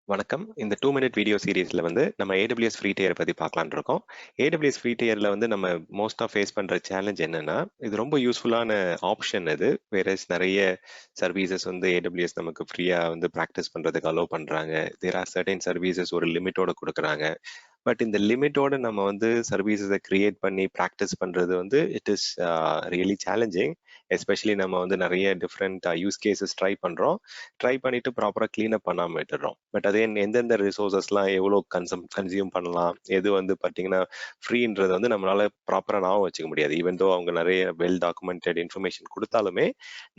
வணக்கம். இந்த 2 minute video சீரிஸ்ல வந்து நம்ம AWS ஃப்ரீ டியர் பத்தி பார்க்கலாம்னு இருக்கோம். AWS ஃப்ரீ டியர்ல வந்து நம்ம மோஸ்டா ஃபேஸ் பண்ற சேலஞ்ச் என்னன்னா, இது ரொம்ப யூஸ்ஃபுல்லான ஆப்ஷன் இது. வேறஸ் நெறைய சர்வீசஸ் வந்து AWS நமக்கு ஃப்ரீயா வந்து பிராக்டிஸ் பண்றதுக்கு அலோவ் பண்றாங்க. தேர் ஆர் சர்டைன் சர்வீசஸ் ஒரு லிமிட்டோட குடுக்குறாங்க. பட் இந்த லிமிட்டோட நம்ம வந்து சர்வீசஸை கிரியேட் பண்ணி ப்ராக்டிஸ் பண்றது வந்து it is really challenging. Especially நம்ம வந்து நிறைய டிஃப்ரெண்ட் யூஸ் கேசஸ் ட்ரை பண்றோம். ட்ரை பண்ணிட்டு ப்ராப்பராக க்ளீன் அப் பண்ணாமல் விட்டுடுறோம். பட் அதே எந்தெந்த ரிசோர்சஸ்லாம் எவ்வளோ கன்சியூம் பண்ணலாம், எது வந்து பார்த்தீங்கன்னா ஃப்ரீன்றது வந்து நம்மளால ப்ராப்பராக ஞாபகம் வச்சுக்க முடியாது. ஈவன் தோ அவங்க நிறைய வெல் டாக்குமெண்டட் இன்ஃபர்மேஷன் கொடுத்தாலுமே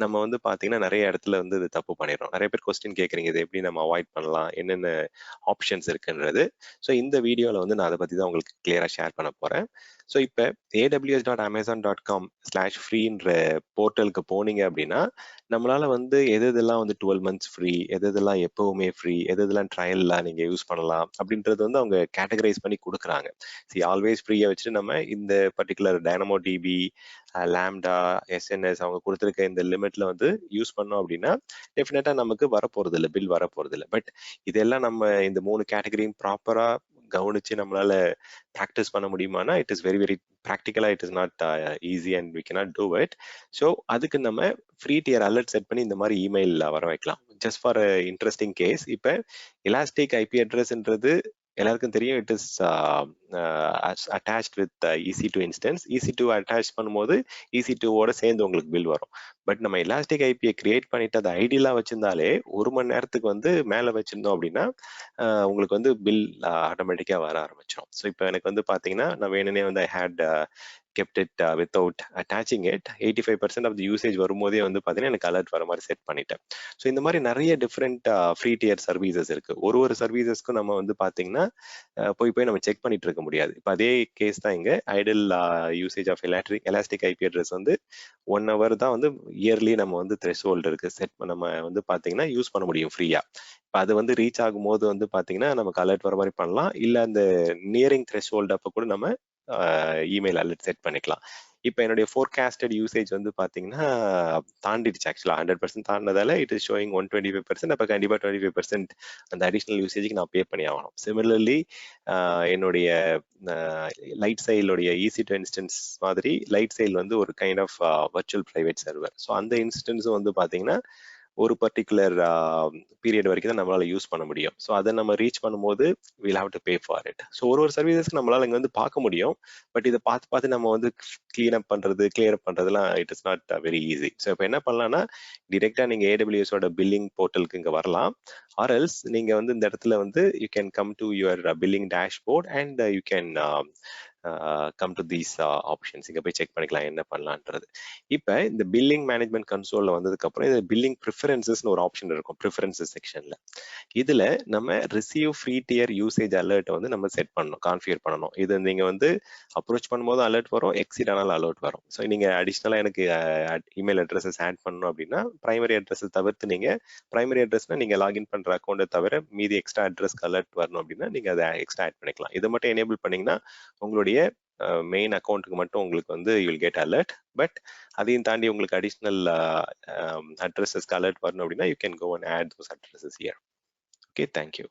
நம்ம வந்து பார்த்தீங்கன்னா நிறைய இடத்துல வந்து இது தப்பு பண்ணிடுறோம். நிறைய பேர் கொஸ்டின் கேட்குறீங்க, இது எப்படி நம்ம அவாய்ட் பண்ணலாம், என்னென்ன ஆப்ஷன்ஸ் இருக்குன்றது. ஸோ இந்த வீடியோவில் வந்து நான் அதை பற்றி தான் உங்களுக்கு கிளியராக ஷேர் பண்ண போகிறேன். ஸோ இப்போ aws.amazon.com/free போர்ட்டலுக்கு போனீங்க அப்படின்னா நம்மளால வந்து எதெல்லாம் வந்து 12 மந்த்ஸ் ஃப்ரீ, எதெல்லாம் எப்பவுமே ஃப்ரீ, எதெல்லாம் ட்ரையல்லாம் நீங்க யூஸ் பண்ணலாம் அப்படின்றது வந்து அவங்க கேட்டகரைஸ் பண்ணி கொடுக்குறாங்க. ஆல்வேஸ் ஃப்ரீயா வச்சுட்டு நம்ம இந்த particular DynamoDB, Lambda, SNS அவங்க கொடுத்துருக்க இந்த லிமிட்ல வந்து யூஸ் பண்ணோம் அப்படின்னா டெஃபினட்டா நமக்கு வரப்போறது இல்லை, பில் வரப்போறது இல்லை. பட் இதெல்லாம் நம்ம இந்த 3 கேட்டகரியும் ப்ராப்பரா கவனிச்சு நம்மளால ப்ராக்டிஸ் பண்ண முடியுமானா இட் இஸ் வெரி வெரி ப்ராக்டிக்கலா it is not easy and we cannot do it. So அதுக்கு நம்ம ஃப்ரீ டியர் அலர்ட் செட் பண்ணி இந்த மாதிரி இமெயில் வர வைக்கலாம். ஜஸ்ட் ஃபார் இன்ட்ரெஸ்டிங் கேஸ், இப்போ எலாஸ்டிக் ஐபி அட்ரஸ்ன்றது எல்லாருக்கும் தெரியும். It is attached with EC2 instance. EC2 attach பண்ணும்போது EC2ஓட சேர்ந்து உங்களுக்கு பில் வரும். பட் நம்ம எலாஸ்டிக் ஐபியை கிரியேட் பண்ணிட்டு அதை ஐடியெல்லாம் வச்சிருந்தாலே 1 மணி நேரத்துக்கு வந்து மேலே வச்சிருந்தோம் அப்படின்னா உங்களுக்கு வந்து பில் ஆட்டோமேட்டிக்காக வர ஆரம்பிச்சிடும். ஸோ இப்போ எனக்கு வந்து பார்த்தீங்கன்னா நான் வேணுனே வந்து I had kept it without attaching it. 85% of the usage வரும்போதே வந்து பார்த்தீங்கன்னா எனக்கு அலர்ட் வர மாதிரி செட் பண்ணிட்டேன். ஸோ இந்த மாதிரி நிறைய டிஃப்ரெண்ட் ஃப்ரீ டியர் சர்வீசஸ் இருக்கு. ஒரு சர்வீசஸ்க்கும் நம்ம வந்து பார்த்தீங்கன்னா போய் நம்ம செக் பண்ணிட்டு இருக்க முடியாது. இப்போ அதே கேஸ் தான் இங்கே idle usage of elastic IP address வந்து 1 hour தான் வந்து இயர்லி நம்ம வந்து த்ரெஷ்ஹோல்டு இருக்கு செட் நம்ம வந்து பார்த்தீங்கன்னா யூஸ் பண்ண முடியும் ஃப்ரீயா. இப்போ அது வந்து ரீச் ஆகும்போது வந்து பார்த்தீங்கன்னா நமக்கு அலர்ட் வர மாதிரி பண்ணலாம். இல்லை அந்த நியரிங் த்ரெஷ்ஹோல்டு அப்போ கூட நம்ம இமெயில் அலர்ட் செட் பண்ணிக்கலாம். இப்போ என்னுடைய ஃபோர்காஸ்டட் யூசேஜ் வந்து பார்த்தீங்கன்னா தாண்டிடுச்சு. ஆக்சுவலாக 100% தாண்டினதால இட் இஸ் ஷோயிங் 125%. அப்போ கண்டிப்பாக 25% அந்த அடிஷ்னல் யூசேஜுக்கு நான் பே பண்ணி ஆகணும். சிமிலர்லி என்னுடைய லைட் செயலுடைய EC2 இன்ஸ்டன்ஸ் மாதிரி லைட் செயல் வந்து ஒரு kind of virtual private server. So அந்த இன்ஸ்டன்ஸும் வந்து பார்த்தீங்கன்னா ஒரு பர்டிகுலர் பீரியட் வரைக்கும் தான் நம்மளால யூஸ் பண்ண முடியும். ஸோ அதை நம்ம ரீச் பண்ணும்போது will have to pay for it. So ஒரு சர்வீசஸ்க்கு நம்மளால இங்கே வந்து பார்க்க முடியும். பட் இதை பார்த்து நம்ம வந்து கிளியர் அப் பண்றதுலாம் it is not very easy. So இப்போ என்ன பண்ணலாம்னா டிரெக்டா நீங்க AWSஓட பில்லிங் போர்ட்டலுக்கு இங்க வரலாம். ஆர் எல்ஸ் நீங்க வந்து இந்த இடத்துல வந்து you can come to your billing dashboard and you can come to these options. இங்க போய் செக் பண்ணிக்கலாம் என்ன பண்ணலான்றது. இப்போ இந்த பில்லிங் மேனேஜ்மெண்ட் கன்சோல்ல வந்ததுக்கு அப்புறம் இந்த பில்லிங் ப்ரிஃபரன்சஸ்னு ஒரு ஆப்ஷன் இருக்கும் ப்ரிஃபரன்சஸ் செக்ஷன்ல. இதுல நம்ம receive free dear usage alert வந்து நம்ம செட் பண்ணணும், கான்ஃபிகர் பண்ணணும். இது நீங்க வந்து அப்ரோச் பண்ணும்போது அலர்ட் வரும், எக்ஸிட் ஆனாலும் அலர்ட் வரும். ஸோ நீங்க அடிஷ்னலா எனக்கு இமெயில் அட்ரஸஸ் ஆட் பண்ணணும் அப்படின்னா பிரைமரி அட்ரஸ் தவிர்த்து நீங்க பிரைமரி அட்ரஸ்னா நீங்க லாகின் பண்ற அக்கௌண்ட்டை தவிர மீதி எக்ஸ்ட்ரா அட்ரஸ்க்கு அலர்ட் வரணும் அப்படின்னா நீங்க அதை எக்ஸ்ட்ரா ஆட் பண்ணிக்கலாம். இதை மட்டும் எனேபிள் பண்ணீங்கன்னா உங்களுடைய மெயின் அக்கௌண்ட்டுக்கு மட்டும் உங்களுக்கு வந்து you will get alert. But அதையும் தாண்டி உங்களுக்கு அடிஷ்னல் அட்ரஸஸ்க்கு அலர்ட் வரணும் அப்படின்னா you can go and add those addresses here. Okay, thank you.